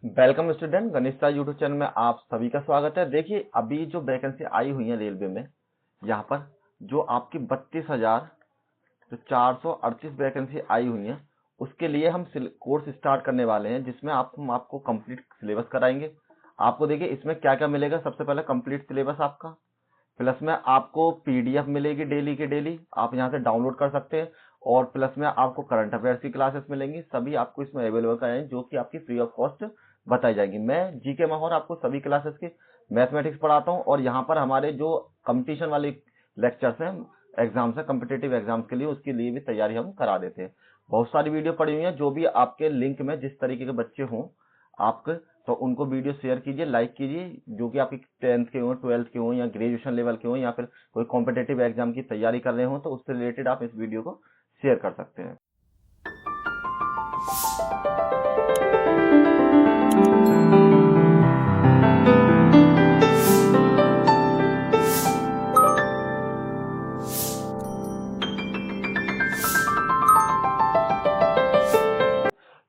Welcome student, Ganesh sir YouTube channel में आप सभी का स्वागत है। देखिए, अभी जो वैकेंसी आई हुई है रेलवे में, यहाँ पर जो आपकी 32,438 वैकेंसी आई हुई है, उसके लिए हम कोर्स स्टार्ट करने वाले हैं, जिसमें हम आपको कंप्लीट सिलेबस कराएंगे। आपको देखिए इसमें क्या क्या मिलेगा। सबसे पहले कंप्लीट सिलेबस आपका, प्लस में आपको पीडीएफ मिलेगी डेली की डेली, आप यहाँ से डाउनलोड कर सकते हैं। और प्लस में आपको करंट अफेयर्स की क्लासेस मिलेंगी, सभी आपको इसमें अवेलेबल कराएंगे, जो कि आपकी फ्री ऑफ कॉस्ट बताई जाएगी। मैं जीके माहौर आपको सभी क्लासेस की मैथमेटिक्स पढ़ाता हूँ, और यहाँ पर हमारे जो कंपटीशन वाले लेक्चर्स हैं, एग्जाम्स है कम्पिटेटिव एग्जाम्स के लिए, उसके लिए भी तैयारी हम करा देते हैं। बहुत सारी वीडियो पड़ी हुई है, जो भी आपके लिंक में जिस तरीके के बच्चे हों आपके, तो उनको वीडियो शेयर कीजिए, लाइक कीजिए, जो कि आपकी 10th के हो, 12th के हो, या ग्रेजुएशन लेवल के हो, या फिर कोई कॉम्पिटेटिव एग्जाम की तैयारी कर रहे हो, तो उससे रिलेटेड आप इस वीडियो को शेयर कर सकते हैं।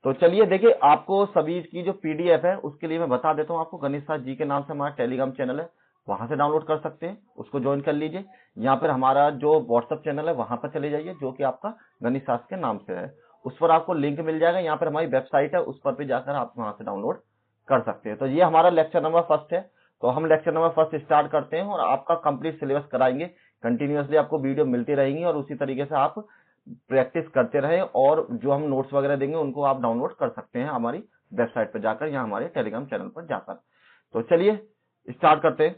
तो चलिए देखिए, आपको सभी की जो पीडीएफ है उसके लिए मैं बता देता हूँ आपको। गणेश साह जी के नाम से हमारा टेलीग्राम चैनल है, वहां से डाउनलोड कर सकते हैं, उसको ज्वाइन कर लीजिए। यहाँ पर हमारा जो व्हाट्सएप चैनल है वहां पर चले जाइए, जो कि आपका गणेश साह के नाम से है, उस पर आपको लिंक मिल जाएगा। यहाँ पर हमारी वेबसाइट है, उस पर भी जाकर आप वहां से डाउनलोड कर सकते हैं। तो ये हमारा लेक्चर नंबर फर्स्ट है, तो हम लेक्चर नंबर फर्स्ट स्टार्ट करते हैं और आपका कंप्लीट सिलेबस कराएंगे। कंटिन्यूअसली आपको वीडियो मिलती रहेंगी, और उसी तरीके से आप प्रैक्टिस करते रहें, और जो हम नोट्स वगैरह देंगे उनको आप डाउनलोड कर सकते हैं हमारी वेबसाइट पर जाकर, या हमारे टेलीग्राम चैनल पर जाकर। तो चलिए स्टार्ट करते हैं।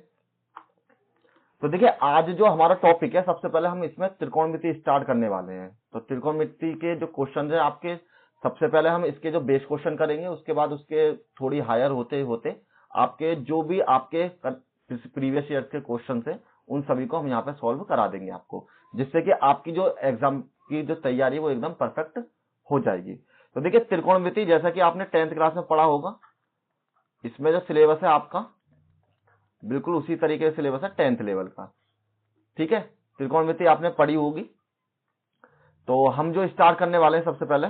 तो देखिए, आज जो हमारा टॉपिक है, सबसे पहले हम इसमें त्रिकोणमिति स्टार्ट करने वाले हैं। तो त्रिकोणमिति के जो क्वेश्चन है आपके, सबसे पहले हम इसके जो बेस क्वेश्चन करेंगे, उसके बाद उसके थोड़ी हायर होते होते आपके जो भी आपके प्रीवियस ईयर के क्वेश्चन है, उन सभी को हम यहाँ पे सॉल्व करा देंगे आपको, जिससे कि आपकी जो एग्जाम की जो तैयारी है वो एकदम परफेक्ट हो जाएगी। तो देखिए, त्रिकोणमिति जैसा कि आपने 10th क्लास में पढ़ा होगा, इसमें जो सिलेबस है आपका बिल्कुल उसी तरीके से सिलेबस है 10th लेवल का। ठीक है, त्रिकोणमिति आपने पढ़ी होगी। तो हम जो स्टार्ट करने वाले हैं, सबसे पहले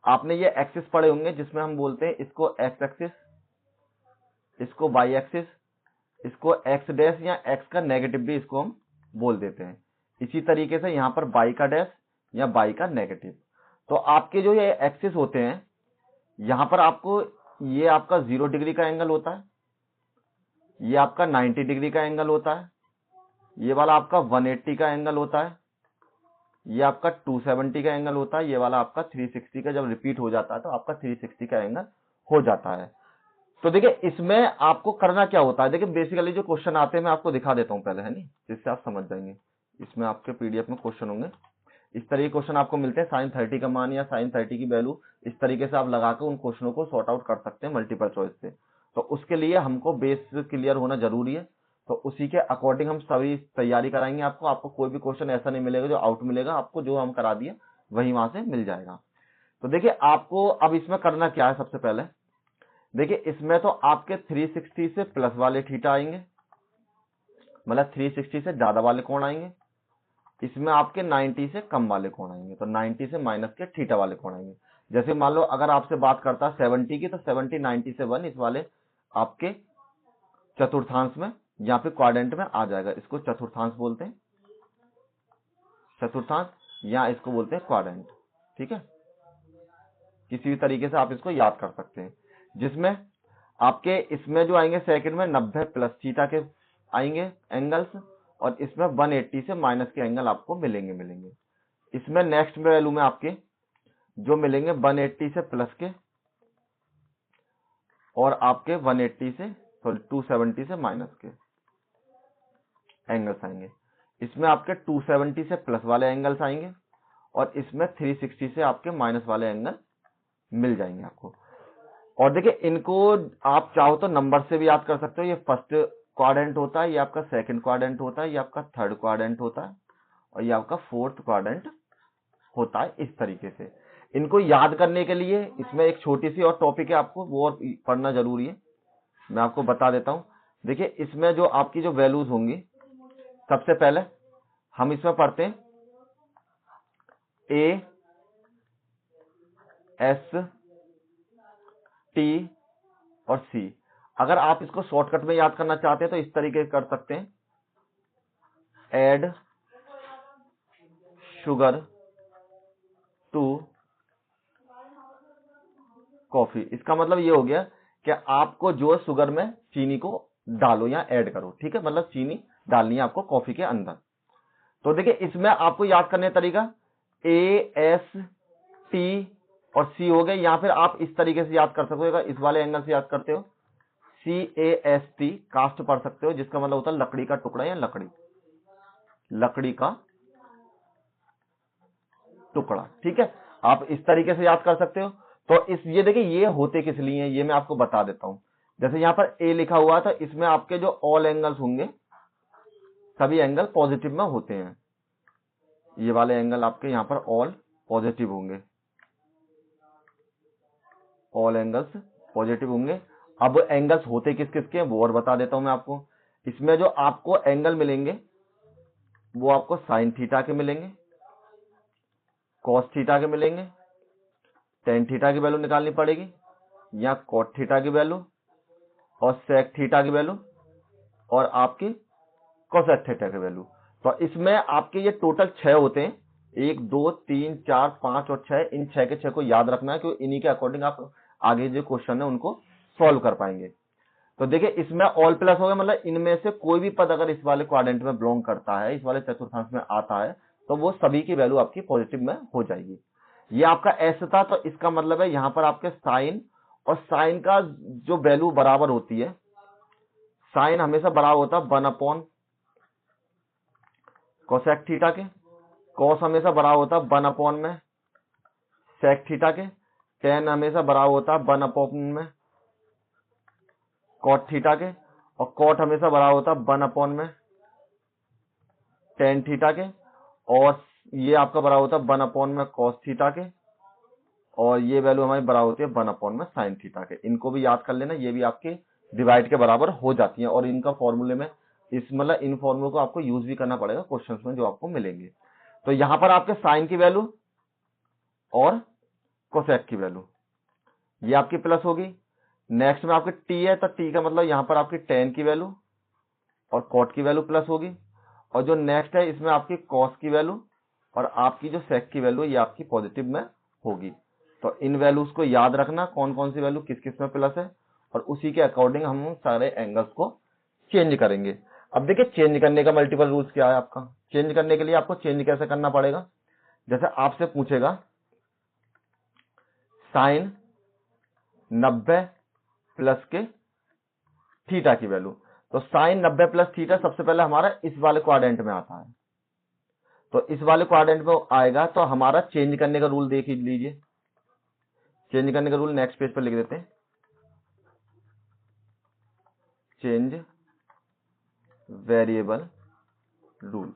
आपने ये एक्सिस पढ़े होंगे, जिसमें हम बोलते हैं इसको एक्स एक्सिस, इसको वाई एक्सिस, इसको एक्स डैश या एक्स का नेगेटिव भी इसको हम बोल देते हैं। इसी तरीके से यहाँ पर वाई का डैश या वाई का नेगेटिव। तो आपके जो ये एक्सिस होते हैं, यहां पर आपको ये आपका 0 डिग्री का एंगल होता है, ये आपका 90 डिग्री का एंगल होता है, ये वाला आपका 180 का एंगल होता है, ये आपका 270 का एंगल होता है, ये वाला आपका 360 का, जब रिपीट हो जाता है तो आपका 360 का एंगल हो जाता है। तो देखिए, इसमें आपको करना क्या होता है, देखिए बेसिकली जो क्वेश्चन आते हैं मैं आपको दिखा देता हूं पहले, है नहीं, जिससे आप समझ जाएंगे। इसमें आपके पीडीएफ में क्वेश्चन होंगे, इस तरीके क्वेश्चन आपको मिलते हैं। साइन 30 का मान या साइन 30 की वैल्यू, इस तरीके से आप लगाकर उन क्वेश्चनों को सॉर्ट आउट कर सकते हैं मल्टीपल चॉइस से। तो उसके लिए हमको बेस क्लियर होना जरूरी है, तो उसी के अकॉर्डिंग हम सभी तैयारी कराएंगे आपको। आपको कोई भी क्वेश्चन ऐसा नहीं मिलेगा जो आउट मिलेगा, आपको जो हम करा दिए वही वहां से मिल जाएगा। तो देखिए, आपको अब इसमें करना क्या है, सबसे पहले देखिए, इसमें तो आपके 360 से प्लस वाले थीटा आएंगे, मतलब 360 से ज्यादा वाले कोण आएंगे। इसमें आपके 90 से कम वाले कोण आएंगे, तो 90 से माइनस के थीटा वाले कोण आएंगे। जैसे मान लो अगर आपसे बात करता है 70 की, तो 70 90 से 1 इस वाले आपके चतुर्थांश में या फिर क्वाड्रेंट में आ जाएगा। इसको चतुर्थांश बोलते हैं, चतुर्थांश, या इसको बोलते हैं क्वाड्रेंट। ठीक है, किसी भी तरीके से आप इसको याद कर सकते हैं। जिसमें आपके इसमें जो आएंगे सेकंड में 90 प्लस थीटा के आएंगे एंगल्स, और इसमें 180 से माइनस के एंगल आपको मिलेंगे। इसमें नेक्स्ट वैल्यू में आपके जो मिलेंगे 180 से प्लस के, और आपके 270 से माइनस के एंगल्स आएंगे। इसमें आपके 270 से प्लस वाले एंगल्स आएंगे, और इसमें 360 से आपके माइनस वाले एंगल मिल जाएंगे आपको। और देखिए, इनको आप चाहो तो नंबर से भी याद कर सकते हो। ये फर्स्ट क्वाड्रेंट होता है, ये आपका सेकंड क्वाड्रेंट होता है, ये आपका थर्ड क्वाड्रेंट होता है, और ये आपका फोर्थ क्वाड्रेंट होता है। इस तरीके से इनको याद करने के लिए इसमें एक छोटी सी और टॉपिक है, आपको वो और पढ़ना जरूरी है, मैं आपको बता देता हूं। देखिए, इसमें जो आपकी जो वैल्यूज होंगी, सबसे पहले हम इसमें पढ़ते हैं ए एस टी और सी। अगर आप इसको शॉर्टकट में याद करना चाहते हैं तो इस तरीके से कर सकते हैं, ऐड शुगर टू कॉफी। इसका मतलब ये हो गया कि आपको जो शुगर में चीनी को डालो या ऐड करो, ठीक है, मतलब चीनी डालनी है आपको कॉफी के अंदर। तो देखिए इसमें आपको याद करने का तरीका ए एस टी और सी हो गए, या फिर आप इस तरीके से याद कर सकते हो, इस वाले एंगल से याद करते हो CAST, कास्ट पढ़ सकते हो, जिसका मतलब होता है लकड़ी का टुकड़ा या लकड़ी का टुकड़ा, ठीक है। आप इस तरीके से याद कर सकते हो। तो ये देखिए ये होते किस लिए हैं ये मैं आपको बता देता हूं। जैसे यहां पर ए लिखा हुआ था, इसमें आपके जो ऑल एंगल्स होंगे सभी एंगल पॉजिटिव में होते हैं। ये वाले एंगल आपके यहां पर ऑल पॉजिटिव होंगे, ऑल एंगल्स पॉजिटिव होंगे। अब एंगल्स होते किस किस के हैं वो और बता देता हूं मैं आपको। इसमें जो आपको एंगल मिलेंगे वो आपको साइन थीटा के मिलेंगे, कॉस थीटा के मिलेंगे, टेन थीटा की वैल्यू निकालनी पड़ेगी, या कॉट थीटा की वैल्यू, और सेक थीटा की वैल्यू, और आपकी कोसेक थीटा की वैल्यू। तो इसमें आपके ये टोटल 6 होते हैं, 1 2 3 4 5 और 6। इन 6 के 6 को याद रखना है क्योंकि इन्हीं के अकॉर्डिंग आप आगे जो क्वेश्चन है उनको सॉल्व कर पाएंगे। तो देखिए इसमें ऑल प्लस हो गया, मतलब इनमें से कोई भी पद अगर इस वाले क्वाड्रेंट में बिलोंग करता है, इस वाले चतुर्थांश में आता है, तो वो सभी की वैल्यू आपकी पॉजिटिव में हो जाएगी। ये आपका एस था, तो इसका मतलब है यहां पर आपके साइन और साइन का जो वैल्यू बराबर होती है, साइन हमेशा बराबर होता है 1 अपॉन कोसेक थीटा के, कॉस हमेशा बराबर होता है 1 अपॉन में सेक थीटा के, टेन हमेशा बराबर होता है 1 अपॉन में कॉट थीटा के, और कॉट हमेशा बराबर होता है 1 अपॉन में टेन थीटा के, और ये आपका बराबर होता है 1 अपॉन में कॉस थीटा के, और ये वैल्यू हमारी बराबर होती है 1 अपॉन में साइन थीटा के। इनको भी याद कर लेना, ये भी आपके डिवाइड के बराबर हो जाती हैं, और इनका फॉर्मूले में मतलब इन फॉर्मूले को आपको यूज भी करना पड़ेगा क्वेश्चंस में जो आपको मिलेंगे। तो यहां पर आपके साइन की वैल्यू और कोसेक की वैल्यू ये आपकी प्लस होगी। नेक्स्ट में आपकी टी है, तो टी का मतलब यहां पर आपकी टेन की वैल्यू और कॉट की वैल्यू प्लस होगी, और जो नेक्स्ट है इसमें आपकी कॉस की वैल्यू और आपकी जो सेक की वैल्यू ये आपकी पॉजिटिव में होगी। तो इन वैल्यूज को याद रखना कौन कौन सी वैल्यू किस किस में प्लस है, और उसी के अकॉर्डिंग हम सारे एंगल्स को चेंज करेंगे। अब देखिए चेंज करने का मल्टीपल रूल्स क्या है आपका। चेंज करने के लिए आपको चेंज कैसे करना पड़ेगा, जैसे आपसे पूछेगा साइन 90 प्लस के थीटा की वैल्यू, तो साइन 90 प्लस थीटा सबसे पहले हमारा इस वाले क्वाड्रेंट में आता है, तो इस वाले क्वाड्रेंट में आएगा, तो हमारा चेंज करने का रूल देख लीजिए। चेंज करने का रूल नेक्स्ट पेज पर लिख देते हैं, चेंज वेरिएबल रूल।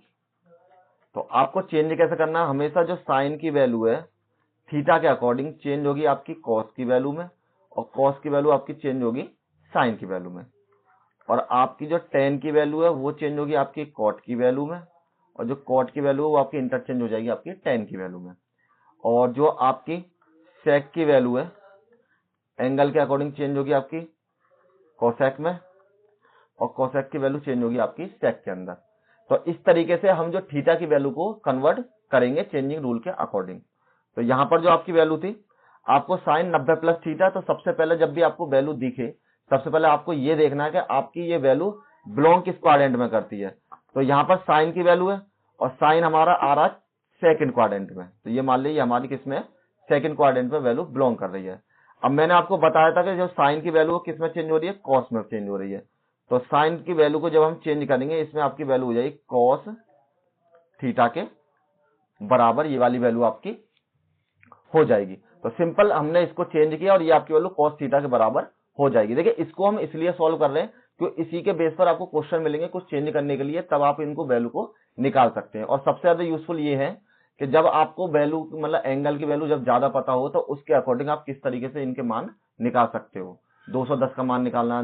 तो आपको चेंज कैसे करना है, हमेशा जो साइन की वैल्यू है थीटा के अकॉर्डिंग चेंज होगी आपकी कॉस की वैल्यू में, और कॉस की वैल्यू आपकी चेंज होगी साइन की वैल्यू में, और आपकी जो टेन की वैल्यू है वो चेंज होगी आपकी कॉट की वैल्यू में, और जो कॉट की वैल्यू है वो आपकी इंटरचेंज हो जाएगी आपकी टेन की वैल्यू में, और जो आपकी सेक की वैल्यू है एंगल के अकॉर्डिंग चेंज होगी आपकी कोसेक में, और कोसेक की वैल्यू चेंज होगी आपकी सेक के अंदर। तो इस तरीके से हम जो थीटा की वैल्यू को कन्वर्ट करेंगे चेंजिंग रूल के अकॉर्डिंग। तो यहां पर जो आपकी वैल्यू थी आपको साइन 90 प्लस थीटा, तो सबसे पहले जब भी आपको वैल्यू दिखे सबसे पहले आपको ये देखना है कि आपकी ये वैल्यू बिलोंग किस क्वाड्रेंट में करती है। तो यहां पर साइन की वैल्यू है और साइन हमारा आ रहा है सेकंड क्वाड्रेंट में, तो ये मान लीजिए हमारी किसमें सेकंड क्वाड्रेंट में वैल्यू बिलोंग कर रही है। अब मैंने आपको बताया था कि जो साइन की वैल्यू किसमें चेंज हो रही है, कॉस में चेंज हो रही है। तो साइन की वैल्यू को जब हम चेंज करेंगे इसमें आपकी वैल्यू हो जाएगी कॉस थीटा के बराबर, ये वाली वैल्यू आपकी हो जाएगी। तो सिंपल हमने इसको चेंज किया और ये आपकी वैल्यू कॉस थीटा के बराबर हो जाएगी। देखिए इसको हम इसलिए सॉल्व कर रहे हैं क्योंकि इसी के बेस पर आपको क्वेश्चन मिलेंगे कुछ चेंज करने के लिए, तब आप इनको वैल्यू को निकाल सकते हैं। और सबसे ज्यादा यूजफुल ये है कि जब आपको वैल्यू मतलब एंगल की वैल्यू जब ज्यादा पता हो तो उसके अकॉर्डिंग आप किस तरीके से इनके मान निकाल सकते हो। 210 का मान निकालना,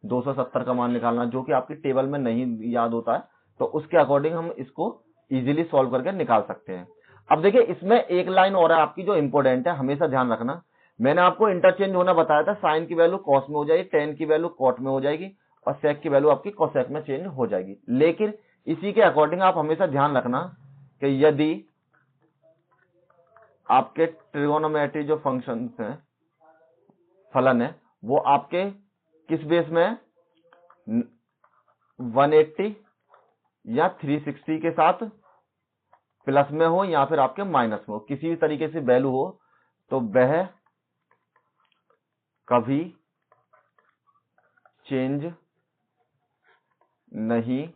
270 का मान निकालना, जो कि आपकी टेबल में नहीं याद होता है, तो उसके अकॉर्डिंग हम इसको इजीली सॉल्व करके निकाल सकते हैं। अब देखिए इसमें एक लाइन और है आपकी जो इंपॉर्टेंट है, हमेशा ध्यान रखना। मैंने आपको इंटरचेंज होना बताया था, साइन की वैल्यू कॉस में हो जाएगी, टेन की वैल्यू कॉट में हो जाएगी और सेक की वैल्यू आपकी कोसेक में चेंज हो जाएगी। लेकिन इसी के अकॉर्डिंग आप हमेशा ध्यान रखना कि यदि आपके ट्रिगोनोमेट्री जो फंक्शन है, फलन है, वो आपके किस बेस में है, 180 या 360 के साथ प्लस में हो या फिर आपके माइनस में हो, किसी भी तरीके से वैल्यू हो, तो वह कभी चेंज नहीं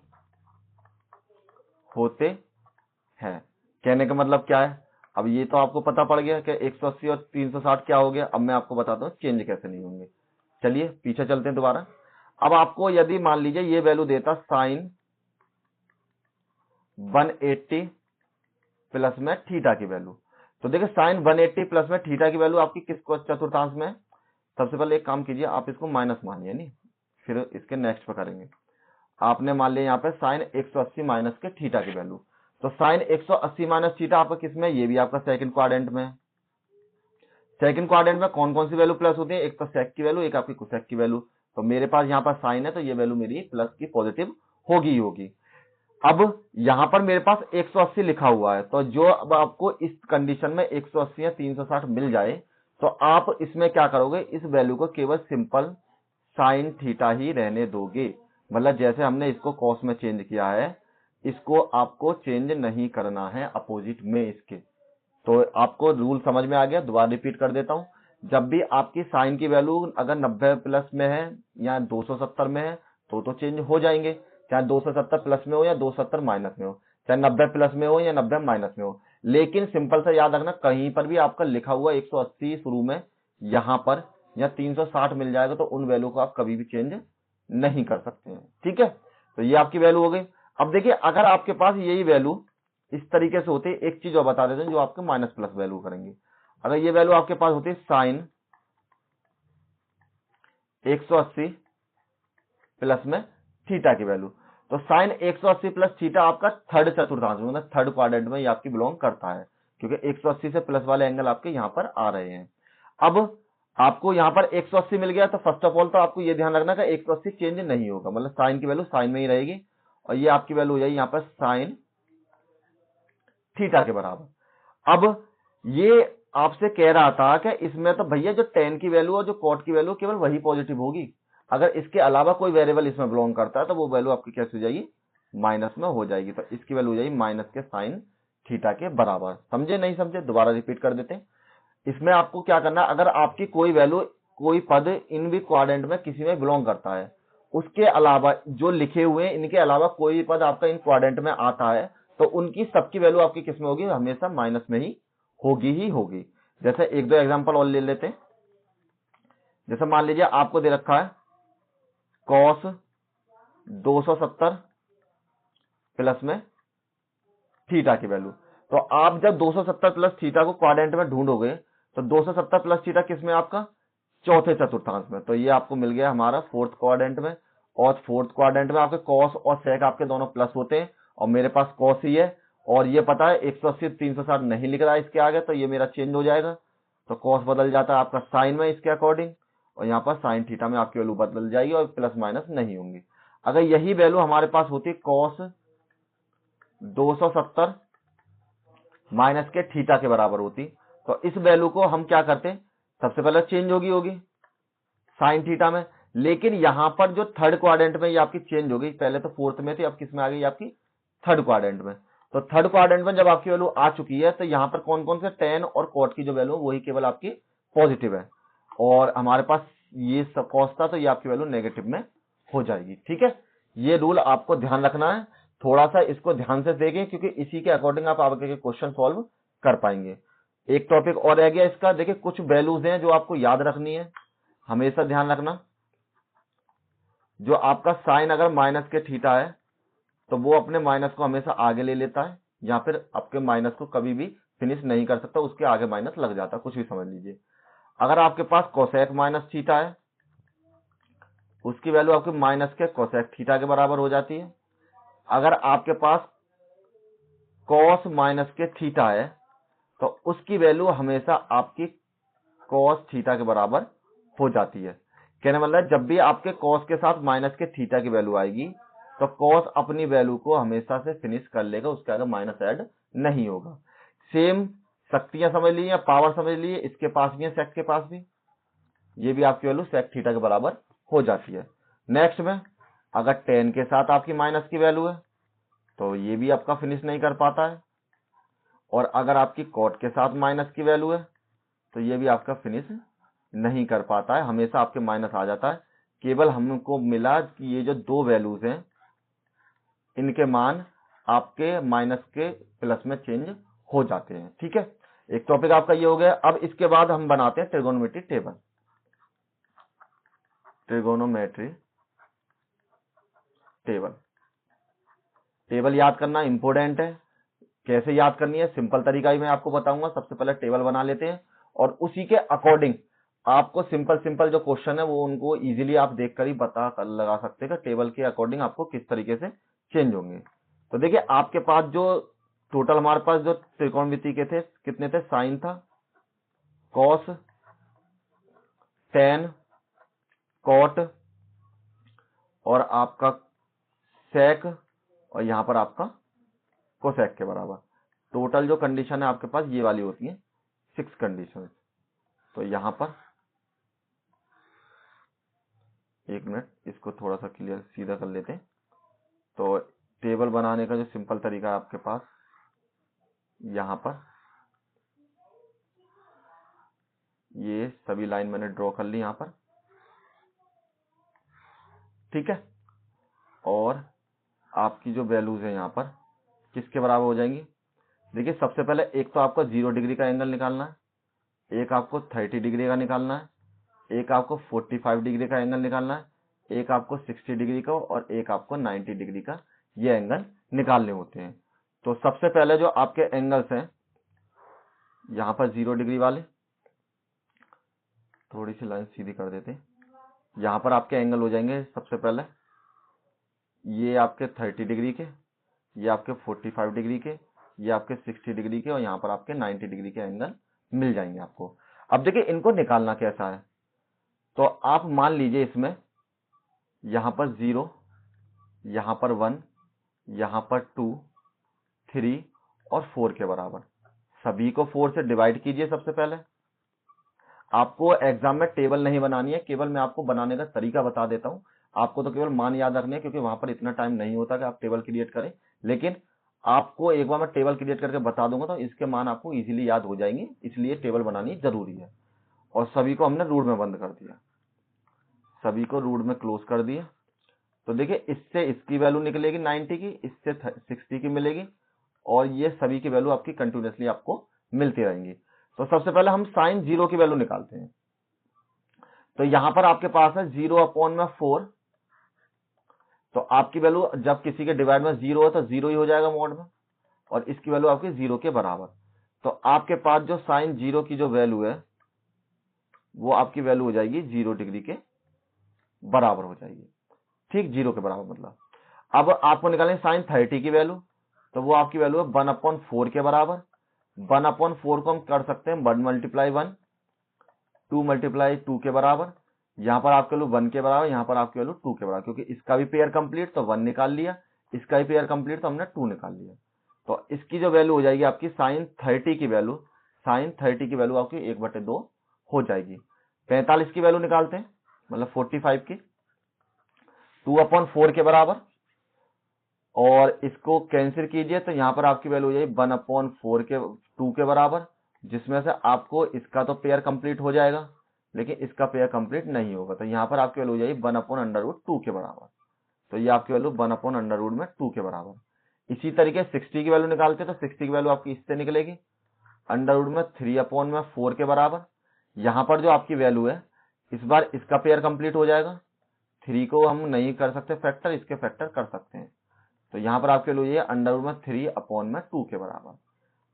होते हैं। कहने का मतलब क्या है, अब ये तो आपको पता पड़ गया कि 180 और 360 क्या हो गया। अब मैं आपको बताता हूँ चेंज कैसे नहीं होंगे। चलिए पीछे चलते हैं दोबारा। अब आपको यदि मान लीजिए ये वैल्यू देता साइन 180 प्लस में थीटा की वैल्यू, तो देखिए साइन 180 प्लस में थीटा की वैल्यू आपकी किस चतुर्थांश में है। सबसे पहले एक काम कीजिए, आप इसको माइनस मानिए, नहीं फिर इसके नेक्स्ट पे करेंगे। आपने मान लिया यहाँ पे साइन 180 माइनस के थीटा की वैल्यू, तो साइन 180 माइनस थीटा आपका किसमें, ये भी आपका सेकंड क्वाड्रेंट में है। सेकंड क्वाड्रेंट में कौन कौन सी वैल्यू प्लस होती है, एक तो सेक की वैल्यू, एक आपकी कोसेक की वैल्यू। तो मेरे पास यहाँ पर साइन है तो ये वैल्यू मेरी प्लस की पॉजिटिव होगी ही होगी। अब यहां पर मेरे पास 180 लिखा हुआ है, तो जो अब आपको इस कंडीशन में 180 या 360 मिल जाए, तो आप इसमें क्या करोगे, इस वैल्यू को केवल सिंपल साइन थीटा ही रहने दोगे। मतलब जैसे हमने इसको कॉस में चेंज किया है, इसको आपको चेंज नहीं करना है अपोजिट में इसके। तो आपको रूल समझ में आ गया, दोबारा रिपीट कर देता हूं। जब भी आपकी साइन की वैल्यू अगर 90 प्लस में है या 270 में है तो चेंज हो जाएंगे, चाहे 270 प्लस में हो या 270 माइनस में हो, चाहे 90 प्लस में हो या 90 माइनस में हो। लेकिन सिंपल सा याद रखना, कहीं पर भी आपका लिखा हुआ 180 शुरू में यहां पर या 360 मिल जाएगा तो उन वैल्यू को आप कभी भी चेंज नहीं कर सकते हैं। ठीक है, तो ये आपकी वैल्यू हो गई। अब देखिए अगर आपके पास यही वैल्यू इस तरीके से होती है, एक चीज और बता देते हैं जो आपके माइनस प्लस वैल्यू करेंगे। अगर ये वैल्यू आपके पास होती है साइन 180 प्लस में थीटा की वैल्यू, तो साइन 180 प्लस थीटा आपका थर्ड चतुर्थांश में, मतलब थर्ड क्वाड्रेंट में ये आपकी बिलोंग करता है, क्योंकि 180 से प्लस वाले एंगल आपके यहां पर आ रहे हैं। अब आपको यहां पर 180 मिल गया, तो फर्स्ट ऑफ ऑल तो आपको ये ध्यान रखना कि 180 चेंज नहीं होगा, मतलब साइन की वैल्यू साइन में ही रहेगी और ये आपकी वैल्यू हो जाएगी यहां पर साइन थीटा के बराबर। अब ये आपसे कह रहा था कि इसमें तो भैया जो टेन की वैल्यू और जो कॉट की वैल्यू केवल वही पॉजिटिव होगी, अगर इसके अलावा कोई वेरिएबल इसमें बिलोंग करता है तो वो वैल्यू आपकी कैसे हो जाएगी, माइनस में हो जाएगी। तो इसकी वैल्यू हो जाएगी माइनस के साइन थीटा के बराबर। समझे नहीं समझे, दोबारा रिपीट कर देते हैं। इसमें आपको क्या करना है, अगर आपकी कोई वैल्यू कोई पद इन भी क्वाड्रेंट में किसी में बिलोंग करता है, उसके अलावा जो लिखे हुए हैं इनके अलावा कोई पद आपका इन क्वाड्रेंट में आता है, तो उनकी सबकी वैल्यू आपकी किस में होगी, हमेशा माइनस में ही होगी। जैसे एक दो एग्जांपल और ले लेते हैं। जैसे मान लीजिए आपको दे रखा है कॉस 270 प्लस में थीटा की वैल्यू, तो आप जब 270 प्लस थीटा को क्वाड्रेंट में ढूंढोगे तो 270 प्लस थीटा किस में, आपका चौथे चतुर्थांश में। तो ये आपको मिल गया हमारा फोर्थ क्वाड्रेंट में, और फोर्थ क्वाड्रेंट में आपके कॉस और सेक आपके दोनों प्लस होते हैं, और मेरे पास कॉस ही है, और ये पता है 180 360 नहीं लिख रहा है इसके आगे, तो ये मेरा चेंज हो जाएगा। तो कॉस बदल जाता है आपका साइन में इसके अकॉर्डिंग, और यहाँ पर साइन थीटा में आपकी वैल्यू बदल जाएगी और प्लस माइनस नहीं होंगी। अगर यही वैल्यू हमारे पास होती कॉस 270 माइनस के थीटा के बराबर होती, तो इस वैल्यू को हम क्या करते, सबसे पहले चेंज होगी साइन थीटा में। लेकिन यहां पर जो थर्ड क्वाड्रेंट में ये आपकी चेंज हो गई, पहले तो फोर्थ में थी, अब किस में आ गई आपकी थर्ड क्वाड्रेंट में। तो थर्ड क्वाड्रेंट में जब आपकी वैल्यू आ चुकी है, तो यहां पर कौन कौन से टेन और कॉट की जो वैल्यू वही केवल आपकी पॉजिटिव है, और हमारे पास ये सब कॉस था तो ये आपकी वैल्यू नेगेटिव में हो जाएगी। ठीक है, ये रूल आपको ध्यान रखना है, थोड़ा सा इसको ध्यान से देखें, क्योंकि इसी के अकॉर्डिंग आप आगे के क्वेश्चन सॉल्व कर पाएंगे। एक टॉपिक और रह गया इसका, देखिए कुछ वैल्यूज हैं जो आपको याद रखनी है, हमेशा ध्यान रखना। जो आपका साइन अगर माइनस के थीटा है तो वो अपने माइनस को हमेशा आगे ले लेता है, या फिर आपके माइनस को कभी भी फिनिश नहीं कर सकता, उसके आगे माइनस लग जाता है, कुछ भी समझ लीजिए। अगर आपके पास कोसेक माइनस थीटा है, उसकी वैल्यू आपके माइनस के कोसेक थीटा के बराबर हो जाती है। अगर आपके पास कॉस माइनस के थीटा है तो उसकी वैल्यू हमेशा आपकी कॉस थीटा के बराबर हो जाती है। कहने मतलब जब भी आपके कॉस के साथ माइनस के थीटा की वैल्यू आएगी तो कॉस अपनी वैल्यू को हमेशा से फिनिश कर लेगा, उसके आगे माइनस ऐड नहीं होगा। सेम शक्तियां समझ ली या पावर समझ ली, इसके पास भी है सेक के पास भी, ये भी आपकी वैल्यू सेक थीटा के बराबर हो जाती है। नेक्स्ट में अगर टेन के साथ आपकी माइनस की वैल्यू है तो ये भी आपका फिनिश नहीं कर पाता है, और अगर आपकी कॉट के साथ माइनस की वैल्यू है तो ये भी आपका फिनिश नहीं कर पाता है, हमेशा आपके माइनस आ जाता है। केवल हमको मिला कि ये जो दो वैल्यूज हैं इनके मान आपके माइनस के प्लस में चेंज हो जाते हैं। ठीक है, एक टॉपिक आपका ये हो गया। अब इसके बाद हम बनाते हैं trigonometry table. Trigonometry table, table याद करना इंपॉर्टेंट है। कैसे याद करनी है, सिंपल तरीका ही मैं आपको बताऊंगा। सबसे पहले टेबल बना लेते हैं और उसी के अकॉर्डिंग आपको सिंपल सिंपल जो क्वेश्चन है वो उनको इजीली आप देखकर ही बता कर लगा सकते हैं कि टेबल के अकॉर्डिंग आपको किस तरीके से चेंज होंगे। तो देखिए आपके पास जो टोटल हमारे पास जो त्रिकोणमिति के थे कितने थे, साइन था, कॉस, टेन, कॉट और आपका सेक और यहां पर आपका कोसेक के बराबर। टोटल जो कंडीशन है आपके पास ये वाली होती है 6 कंडीशन। तो यहां पर एक मिनट इसको थोड़ा सा क्लियर सीधा कर लेते हैं। तो टेबल बनाने का जो सिंपल तरीका है आपके पास, यहां पर ये सभी लाइन मैंने ड्रॉ कर ली यहां पर, ठीक है। और आपकी जो वैल्यूज है यहां पर किसके बराबर हो जाएंगी, देखिए सबसे पहले एक तो आपको 0 डिग्री का एंगल निकालना है, एक आपको 30 डिग्री का निकालना है, एक आपको 45 डिग्री का एंगल निकालना है, एक आपको 60 डिग्री का और एक आपको 90 डिग्री का ये एंगल निकालने होते हैं। तो सबसे पहले जो आपके एंगल्स हैं यहां पर 0 डिग्री वाले, थोड़ी सी लाइन सीधी कर देते हैं। यहां पर आपके एंगल हो जाएंगे सबसे पहले ये आपके 30 डिग्री के, ये आपके 45 डिग्री के, ये आपके 60 डिग्री के और यहाँ पर आपके 90 डिग्री के एंगल मिल जाएंगे आपको। अब देखिए इनको निकालना कैसा है, तो आप मान लीजिए इसमें यहां पर 0, यहां पर 1, यहां पर 2, 3 और 4 के बराबर, सभी को 4 से डिवाइड कीजिए। सबसे पहले आपको एग्जाम में टेबल नहीं बनानी है, केवल मैं आपको बनाने का तरीका बता देता हूं। आपको तो केवल मान याद रखने हैं क्योंकि वहां पर इतना टाइम नहीं होता कि आप टेबल क्रिएट करें, लेकिन आपको एक बार मैं टेबल क्रिएट करके बता दूंगा तो इसके मान आपको इजीली याद हो जाएंगे, इसलिए टेबल बनानी जरूरी है। और सभी को हमने रूट में बंद कर दिया, सभी को रूट में क्लोज कर दिया। तो देखिए इससे इसकी वैल्यू निकलेगी 90 की, इससे 60 की मिलेगी और ये सभी की वैल्यू आपकी कंटिन्यूसली आपको मिलती रहेंगी। तो सबसे पहले हम साइन 0 की वैल्यू निकालते हैं। तो यहां पर आपके पास है 0/4, तो आपकी वैल्यू जब किसी के डिवाइड में 0 है तो 0 ही हो जाएगा मोड में, और इसकी वैल्यू आपकी 0 के बराबर। तो आपके पास जो साइन 0 की जो वैल्यू है वो आपकी वैल्यू हो जाएगी 0 डिग्री के बराबर हो जाएगी, ठीक, 0 के बराबर मतलब। अब आपको निकालें साइन 30 की वैल्यू, तो वो आपकी वैल्यू है 1/4 के बराबर। 1/4 को हम कर सकते हैं 1 × 1, 2 × 2 के बराबर। यहां पर आपकी वैल्यू 1 के बराबर, यहां पर आपकी वैल्यू 2 के बराबर, क्योंकि इसका भी पेयर कंप्लीट तो 1 निकाल लिया, इसका भी पेयर कंप्लीट तो हमने 2 निकाल लिया। तो इसकी जो वैल्यू हो जाएगी आपकी साइन 30 की वैल्यू, साइन 30 की वैल्यू आपकी 1/2 हो जाएगी। 45 की वैल्यू निकालते हैं, मतलब 45 की, 2/4 के बराबर, और इसको कैंसिल कीजिए तो यहां पर आपकी वैल्यू हो जाएगी 1/4 के 2 के बराबर, जिसमें से आपको इसका तो पेयर कंप्लीट हो जाएगा लेकिन इसका पेयर कंप्लीट नहीं होगा, तो यहां पर आपकी वैल्यू हो जाएगी 1/√2 के बराबर। तो ये आपकी वैल्यू 1/√2 के बराबर। इसी तरीके 60 की वैल्यू निकालते हैं तो 60 की वैल्यू आपकी इससे निकलेगी √3/4 के बराबर। यहां पर जो आपकी वैल्यू है इस बार इसका पेयर कंप्लीट हो जाएगा, 3 को हम नहीं कर सकते फैक्टर, इसके फैक्टर कर सकते हैं। तो यहां पर आपकी वैल्यू ये √3/2 के बराबर।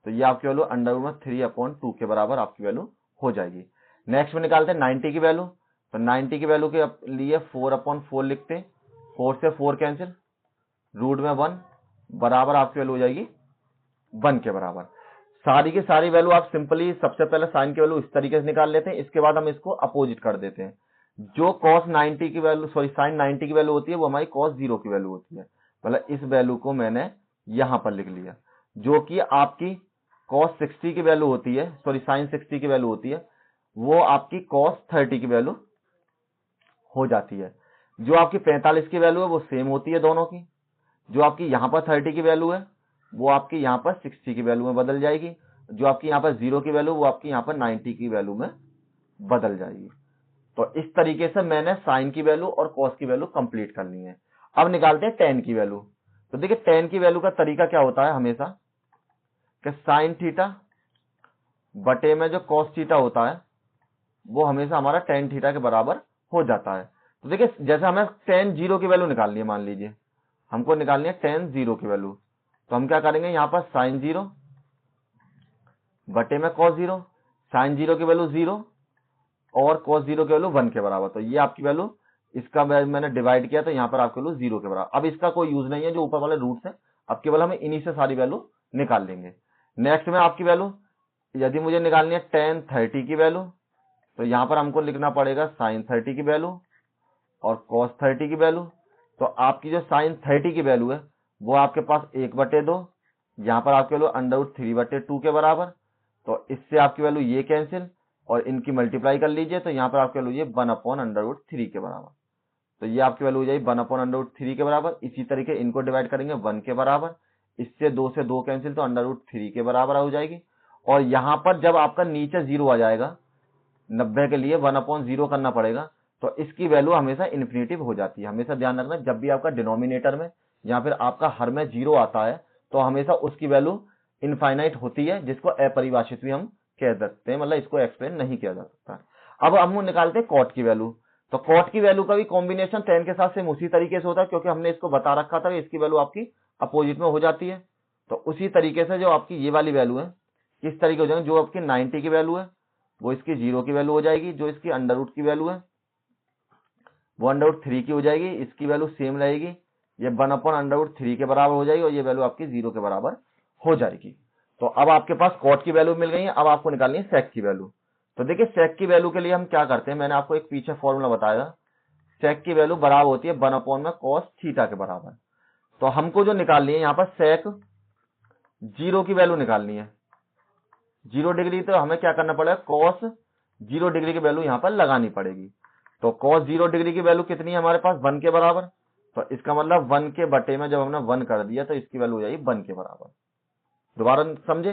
तो ये आपकी वैल्यू √3/2 के बराबर आपकी वैल्यू हो जाएगी। नेक्स्ट में निकालते हैं 90 की वैल्यू, तो 90 की वैल्यू के लिए 4/4 लिखते हैं, 4 से 4 कैंसिल, रूट में 1 बराबर आपकी वैल्यू हो जाएगी 1 के बराबर। सारी की सारी वैल्यू आप सिंपली सबसे पहले साइन की वैल्यू इस तरीके से निकाल लेते हैं, इसके बाद हम इसको अपोजिट कर देते हैं। जो cos 90 की वैल्यू सॉरी sin 90 की वैल्यू होती है वो हमारी cos 0 की वैल्यू होती है। मतलब इस वैल्यू को मैंने यहां पर लिख लिया, जो कि आपकी cos 60 की वैल्यू होती है, सॉरी sin 60 की वैल्यू होती है, वो आपकी cos 30 की वैल्यू हो जाती है। जो आपकी 45 की वैल्यू है वो सेम होती है दोनों की। जो आपकी यहां पर 30 की वैल्यू है वो आपकी यहां पर 60 की वैल्यू में बदल जाएगी। जो आपकी यहां पर 0 की वैल्यू वो आपकी यहां पर 90 की वैल्यू में बदल जाएगी। तो इस तरीके से मैंने साइन की वैल्यू और कॉस की वैल्यू कंप्लीट कर ली है। अब निकालते हैं टेन की वैल्यू। तो देखिए टेन की वैल्यू का तरीका क्या होता है हमेशा कि साइन थीटा बटे में जो कॉस थीटा होता है वो हमेशा हमारा टेन थीटा के बराबर हो जाता है। तो देखिए जैसे हमें टेन जीरो की वैल्यू निकालनी है, मान लीजिए हमको निकालनी है टेन जीरो की वैल्यू, तो हम क्या करेंगे, यहां पर साइन जीरो बटे में कॉस जीरो, साइन जीरो की वैल्यू 0 और cos 0 की वैल्यू 1 के बराबर। तो ये आपकी वैल्यू, इसका मैंने डिवाइड किया तो यहाँ पर आपकी वैल्यू 0 के बराबर। अब इसका कोई यूज नहीं है जो ऊपर वाले रूट है, अब केवल हमें इन्हीं से सारी वैल्यू निकाल लेंगे। नेक्स्ट में आपकी वैल्यू यदि मुझे निकालनी है टेन 30 की वैल्यू, तो यहाँ पर हमको लिखना पड़ेगा साइन 30 की वैल्यू और cos 30 की वैल्यू। तो आपकी जो साइन 30 की वैल्यू है वो आपके पास 1/2, यहाँ पर आपकी वैल्यू √3/2 के बराबर। तो इससे आपकी वैल्यू ये कैंसिल और इनकी मल्टीप्लाई कर लीजिए, तो यहाँ पर आपकी वैल्यू ये 1/√3 के बराबर। तो ये आपकी वैल्यू हो जाएगी 1/√3 के बराबर। इसी तरीके इनको डिवाइड करेंगे 1 के बराबर, इससे 2 से 2 कैंसिल, तो √3 के बराबर हो जाएगी। और यहाँ पर जब आपका नीचे 0 आ जाएगा, 90 के लिए 1/0 करना पड़ेगा, तो इसकी वैल्यू हमेशा इन्फिनिटिव हो जाती है। हमेशा ध्यान रखना, जब भी आपका डिनोमिनेटर में या फिर आपका हर में 0 आता है तो हमेशा उसकी वैल्यू इनफाइनाइट होती है, जिसको अपरिभाषित भी हम कह सकते हैं, मतलब इसको एक्सप्लेन नहीं किया जा सकता। अब हम निकालते हैं कॉट की वैल्यू। तो कॉट की वैल्यू का भी कॉम्बिनेशन टेन के साथ सेम उसी तरीके से होता है, क्योंकि हमने इसको बता रखा था कि इसकी वैल्यू आपकी अपोजिट में हो जाती है। तो उसी तरीके से जो आपकी ये वाली वैल्यू है किस तरीके हो जाएगी, जो आपकी 90 की वैल्यू है वो इसकी 0 की वैल्यू हो जाएगी, जो इसकी अंडर रूट की वैल्यू है वो √3 की हो जाएगी, इसकी वैल्यू सेम रहेगी, ये 1/√3 के बराबर हो जाएगी और ये वैल्यू आपकी 0 के बराबर हो जाएगी। तो अब आपके पास कॉट की वैल्यू मिल गई है। अब आपको निकालनी है सेक की वैल्यू। तो देखिए सेक की वैल्यू के लिए हम क्या करते हैं, मैंने आपको एक पीछे फॉर्मूला बताया, सेक की वैल्यू बराबर होती है 1/cos थीटा के बराबर। तो हमको जो निकालनी है यहाँ पर सेक 0 की वैल्यू निकालनी है, 0 डिग्री, तो हमें क्या करना पड़ेगा, cos 0 डिग्री की वैल्यू यहाँ पर लगानी पड़ेगी। तो cos 0 डिग्री की वैल्यू कितनी है हमारे पास, 1 के बराबर। तो इसका मतलब 1 के बटे में जब हमने 1 कर दिया तो इसकी वैल्यू हो जाएगी 1 के बराबर। दोबारा समझे,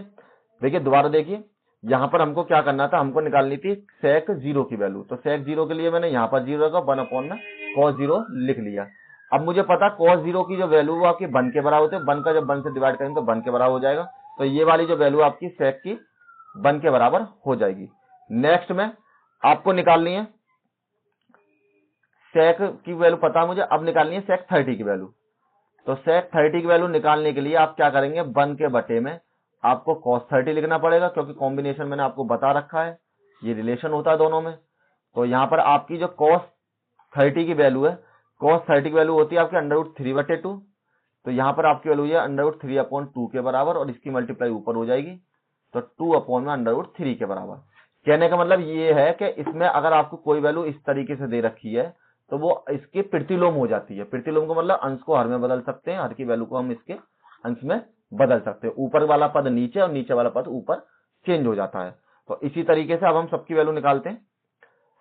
देखिए दोबारा देखिए, यहां पर हमको क्या करना था, हमको निकालनी थी सेक 0 की वैल्यू। तो सेक 0 के लिए मैंने यहाँ पर 0 रखा, 1/cos 0 लिख लिया। अब मुझे पता cos 0 की जो वैल्यू वो आपकी 1 के बराबर होती है, 1 का जब 1 से डिवाइड करेंगे तो 1 के बराबर हो जाएगा। तो ये वाली जो वैल्यू आपकी सेक की 1 के बराबर हो जाएगी। नेक्स्ट में आपको निकालनी है सेक की वैल्यू, पता है मुझे, अब निकालनी है सेक 30 की वैल्यू। तो सेक 30 की वैल्यू निकालने के लिए आप क्या करेंगे, 1 के बटे में आपको cos 30 लिखना पड़ेगा, क्योंकि कॉम्बिनेशन मैंने आपको बता रखा है, ये रिलेशन होता है दोनों में। तो यहां पर आपकी जो cos 30 की वैल्यू है, cos 30 की वैल्यू होती है आपकी √3/2। तो यहां पर आपकी वैल्यू है √3/2 के बराबर और इसकी मल्टीप्लाई ऊपर हो जाएगी, तो 2/√3 के बराबर। कहने का मतलब ये है कि इसमें अगर आपको कोई वैल्यू इस तरीके से दे रखी है तो वो इसके प्रतिलोम हो जाती है। प्रतिलोम को मतलब अंश को हर में बदल सकते हैं, हर की वैल्यू को हम इसके अंश में बदल सकते हैं, ऊपर वाला पद नीचे और नीचे वाला पद ऊपर चेंज हो जाता है। तो इसी तरीके से अब हम सबकी वैल्यू निकालते हैं।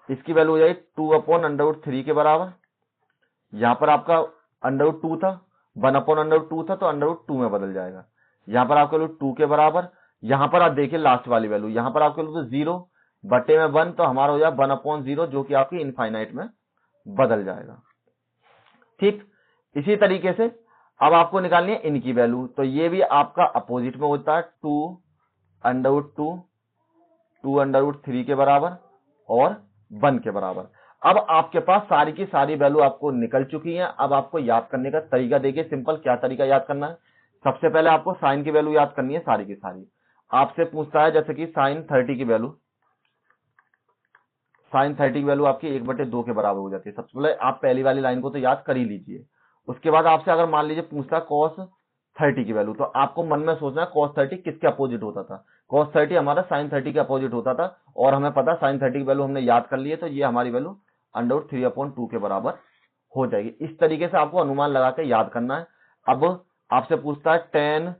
इसकी वैल्यू हो जाएगी 2/√3 के बराबर। यहां पर आपका √2 था, 1/√2 था, तो √2 में बदल जाएगा। यहां पर आपका वैल्यू 2 के बराबर। यहां पर आप देखिए लास्ट वाली वैल्यू, यहां पर आपके वैल्यू 0 बटे में 1, तो हमारा हो जाएगा 1/0, जो कि आपकी इनफाइनाइट में बदल जाएगा। ठीक इसी तरीके से अब आपको निकालनी है इनकी वैल्यू। तो ये भी आपका अपोजिट में होता है, 2√3 के बराबर और 1 के बराबर। अब आपके पास सारी की सारी वैल्यू आपको निकल चुकी है। अब आपको याद करने का तरीका देखिए, सिंपल क्या तरीका याद करना है। सबसे पहले आपको साइन की वैल्यू याद करनी है सारी की सारी। आपसे पूछता है जैसे कि साइन 30 की वैल्यू, साइन 30 की वैल्यू आपकी 1/2 के बराबर हो जाती है। सबसे पहले आप पहली वाली लाइन को तो याद कर ही लीजिए। उसके बाद आपसे अगर मान लीजिए पूछता है cos 30 की वैल्यू, तो आपको मन में सोचना है cos 30 किसके अपोजिट होता था। cos 30 हमारा sin 30 के अपोजिट होता था, और हमें पता sin 30 की वैल्यू हमने याद कर ली है, तो ये हमारी वैल्यू √3/2 के बराबर हो जाएगी। इस तरीके से आपको अनुमान लगा के याद करना है। अब आपसे पूछता है tan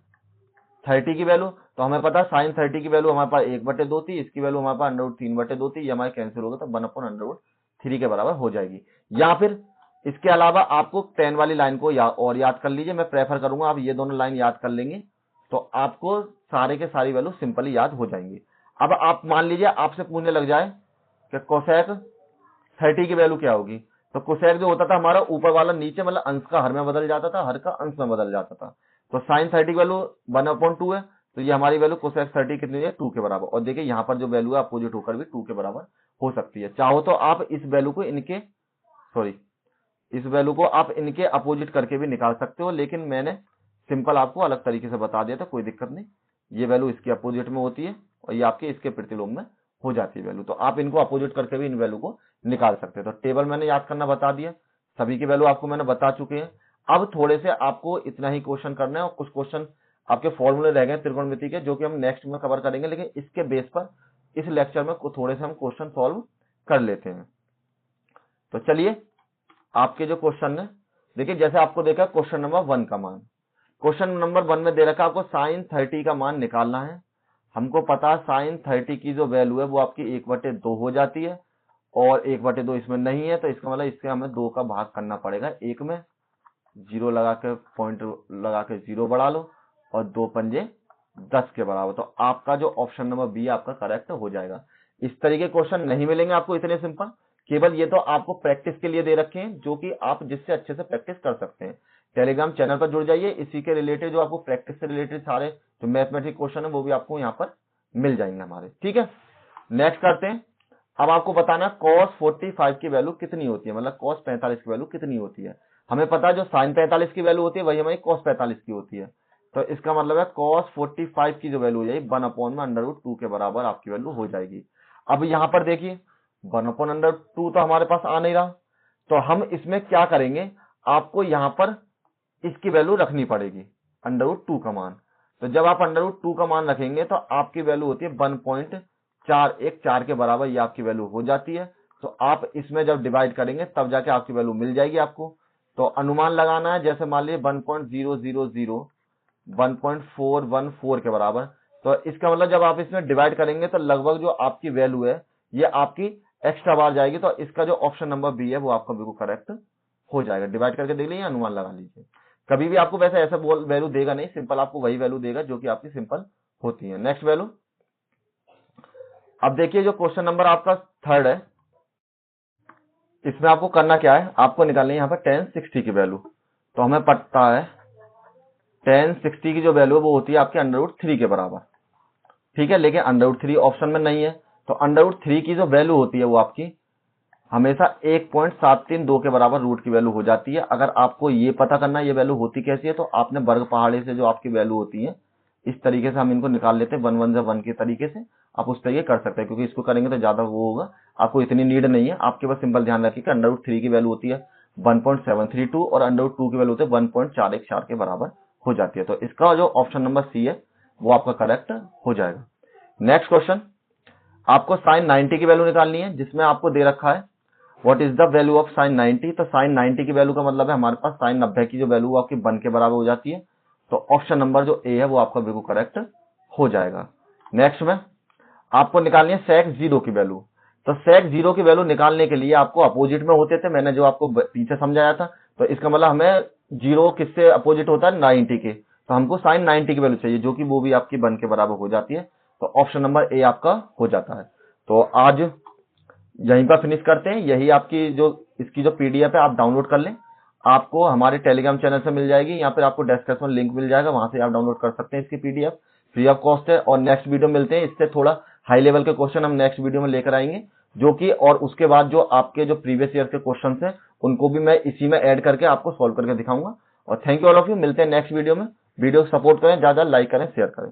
30 की वैल्यू, तो हमें पता है sin 30 की वैल्यू हमारे पास 1/2 थी, इसकी वैल्यू हमारे पास √3/2 थी, ये हमारे कैंसिल होगा, तो 1/√3 के बराबर हो जाएगी। या फिर इसके अलावा आपको tan वाली लाइन को और याद कर लीजिए, मैं प्रेफर करूंगा आप ये दोनों लाइन याद कर लेंगे, तो आपको सारे के सारी वैल्यू सिंपली याद हो जाएंगी। अब आप मान लीजिए आपसे पूछने लग जाए कि कोसेक 30 की वैल्यू क्या होगी, तो कोसेक जो होता था हमारा ऊपर वाला नीचे, मतलब अंश का हर में बदल जाता था, हर का अंश में बदल जाता था। तो sin 30 की वैल्यू 1/2 है, तो ये हमारी वैल्यू कोसेक 30 कितनी है, 2 के बराबर। और देखिए यहाँ पर जो वैल्यू है अपोजिट होकर भी 2 के बराबर हो सकती है। चाहो तो आप इस वैल्यू को इस वैल्यू को आप इनके अपोजिट करके भी निकाल सकते हो, लेकिन मैंने सिंपल आपको अलग तरीके से बता दिया था, कोई दिक्कत नहीं। ये वैल्यू इसके अपोजिट में होती है और ये आपके इसके प्रतिलोम में हो जाती है वैल्यू, तो आप इनको अपोजिट करके भी इन वैल्यू को निकाल सकते हैं। तो टेबल मैंने याद करना बता दिया, सभी की वैल्यू आपको मैंने बता चुके हैं। अब थोड़े से आपको इतना ही क्वेश्चन करना है, और कुछ क्वेश्चन आपके फॉर्मूले रह गए त्रिकोणमिति के, जो कि हम नेक्स्ट में कवर करेंगे, लेकिन इसके बेस पर इस लेक्चर में थोड़े से हम क्वेश्चन सॉल्व कर लेते हैं। तो चलिए आपके जो क्वेश्चन है, देखिए जैसे आपको देखा क्वेश्चन नंबर 1 का मान, क्वेश्चन नंबर 1 में दे रखा आपको sin 30 का मान निकालना है। हमको पता sin 30 की जो वैल्यू है वो आपकी 1/2 हो जाती है, और 1/2 इसमें नहीं है, तो इसका मतलब इससे हमें 2 का भाग करना पड़ेगा 1 में, 0 लगा के पॉइंट लगा के 0 बढ़ा लो, और 2 पंजे 10 के बराबर। तो आपका जो ऑप्शन नंबर बी आपका करेक्ट हो जाएगा। इस तरीके क्वेश्चन नहीं मिलेंगे आपको इतने सिंपल, केवल ये तो आपको प्रैक्टिस के लिए दे रखे हैं, जो कि आप जिससे अच्छे से प्रैक्टिस कर सकते हैं। टेलीग्राम चैनल पर जुड़ जाइए, इसी के रिलेटेड जो आपको प्रैक्टिस से रिलेटेड सारे जो मैथमेटिक्स क्वेश्चन है वो भी आपको यहाँ पर मिल जाएंगे हमारे, ठीक है। नेक्स्ट करते हैं। अब आपको बताना cos 45 की वैल्यू कितनी होती है, मतलब cos 45 की वैल्यू कितनी होती है। हमें पता है जो sin 45 की वैल्यू होती है वही हमारी cos 45 की होती है, तो इसका मतलब है cos 45 की जो वैल्यू हो जाएगी 1/√2 के बराबर आपकी वैल्यू हो जाएगी। अब यहाँ पर देखिए 1/√2 तो हमारे पास आ नहीं रहा, तो हम इसमें क्या करेंगे, आपको यहाँ पर इसकी वैल्यू रखनी पड़ेगी √2 का मान। तो जब आप √2 का मान रखेंगे तो आपकी वैल्यू होती है 1.414 के बराबर, ये आपकी वैल्यू हो जाती है। तो आप इसमें जब डिवाइड करेंगे तब जाके आपकी वैल्यू मिल जाएगी आपको। तो अनुमान लगाना है, जैसे मान लीजिए 1.414 के बराबर, तो इसका मतलब जब आप इसमें डिवाइड करेंगे तो लगभग जो आपकी वैल्यू है ये आपकी एक्स्ट्रा बार जाएगी। तो इसका जो ऑप्शन नंबर बी है वो आपका बिल्कुल करेक्ट हो जाएगा। डिवाइड करके देख लीजिए, अनुमान लगा लीजिए। कभी भी आपको वैसे ऐसा वैल्यू देगा नहीं, सिंपल आपको वही वैल्यू देगा जो कि आपकी सिंपल होती है। नेक्स्ट वैल्यू, अब देखिए जो क्वेश्चन नंबर आपका 3 है, इसमें आपको करना क्या है, आपको निकालनी है यहाँ पर tan 60 की वैल्यू। तो हमें पता है tan 60 की जो वैल्यू है वो होती है आपके √3 के बराबर, ठीक है। लेकिन √3 ऑप्शन में नहीं है, तो √3 की जो वैल्यू होती है वो आपकी हमेशा 1.732 के बराबर रूट की वैल्यू हो जाती है। अगर आपको ये पता करना है ये वैल्यू होती कैसी है, तो आपने वर्ग पहाड़े से जो आपकी वैल्यू होती है इस तरीके से हम इनको निकाल लेते हैं, 1 1 से 1 के तरीके से आप उस तरीके कर सकते हैं, क्योंकि इसको करेंगे तो ज्यादा वो होगा, आपको इतनी नीड नहीं है। आपके पास सिंपल ध्यान रखिए कि √3 की वैल्यू होती है 1.732 और √2 की वैल्यू होती है 1.414 के बराबर हो जाती है। तो इसका जो ऑप्शन नंबर सी है वो आपका करेक्ट हो जाएगा। नेक्स्ट क्वेश्चन, आपको sin 90 की वैल्यू निकालनी है, जिसमें आपको दे रखा है what is the value of sin 90। तो sin 90 की वैल्यू का मतलब है हमारे पास sin 90 की जो वैल्यू आपकी 1 के बराबर हो जाती है। तो ऑप्शन नंबर जो ए है वो आपका बिल्कुल करेक्ट हो जाएगा। नेक्स्ट में आपको निकालनी है sec 0 की वैल्यू। तो sec 0 की वैल्यू निकालने के लिए आपको अपोजिट में होते थे, मैंने जो आपको पीछे समझाया था। तो इसका मतलब हमें 0 किससे अपोजिट होता है, 90 के, तो हमको sin 90 की वैल्यू चाहिए जो कि वो भी आपकी 1 के बराबर हो जाती है। तो ऑप्शन नंबर ए आपका हो जाता है। तो आज यहीं पर फिनिश करते हैं। यही आपकी जो इसकी जो पीडीएफ है आप डाउनलोड कर लें, आपको हमारे टेलीग्राम चैनल से मिल जाएगी, यहाँ पर आपको डिस्क्रिप्शन में लिंक मिल जाएगा, वहां से आप डाउनलोड कर सकते हैं इसकी पीडीएफ, फ्री ऑफ कॉस्ट है। और नेक्स्ट वीडियो मिलते हैं, इससे थोड़ा हाई लेवल के क्वेश्चन हम नेक्स्ट वीडियो में लेकर आएंगे, जो कि और उसके बाद जो आपके जो प्रीवियस ईयर के क्वेश्चन है उनको भी मैं इसी में ऐड करके आपको सॉल्व करके दिखाऊंगा। और thank you all of you, मिलते हैं नेक्स्ट वीडियो में। वीडियो सपोर्ट करें, ज्यादा लाइक करें, शेयर करें।